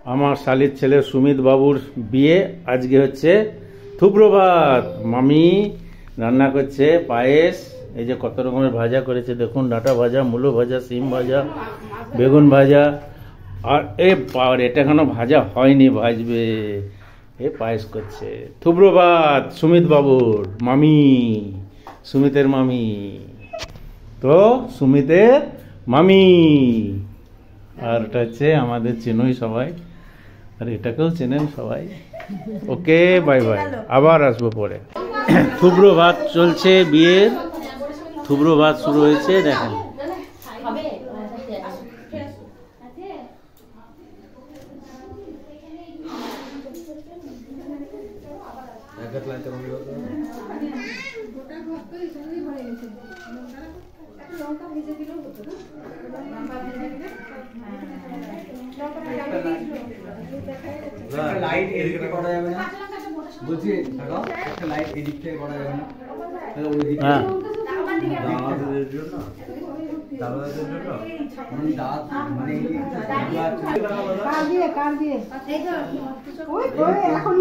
আমার শালির ছেলে সুমিত বাবুর বিয়ে আজকে হচ্ছে থুবড়ো ভাত। মামি রান্না করছে পায়েস, এই যে কত রকমের ভাজা করেছে দেখুন, ডাঁটা ভাজা, মূলো ভাজা, সিম ভাজা, বেগুন ভাজা, আর এটা এখনো ভাজা হয়নি, ভাজবে। পায়েস করছে, থুবড়ো ভাত সুমিত বাবুর মামি, সুমিতের মামি, তো সুমিতের মামি। আর এটা হচ্ছে আমাদের চেনই সবাই, আর এটাকেও চেনেন সবাই। ওকে, বাই বাই, আবার আসবো পরে। থুবড়ো ভাত চলছে, বিয়ের থুবড়ো ভাত শুরু হয়েছে, দেখেন। লাইট এদিকে করা যাবে না, বলছি একটা লাইট এদিক থেকে করা যাবে না, হ্যাঁ দাদাদের জন্য দাঁত মানে কার দিয়ে ওই এখন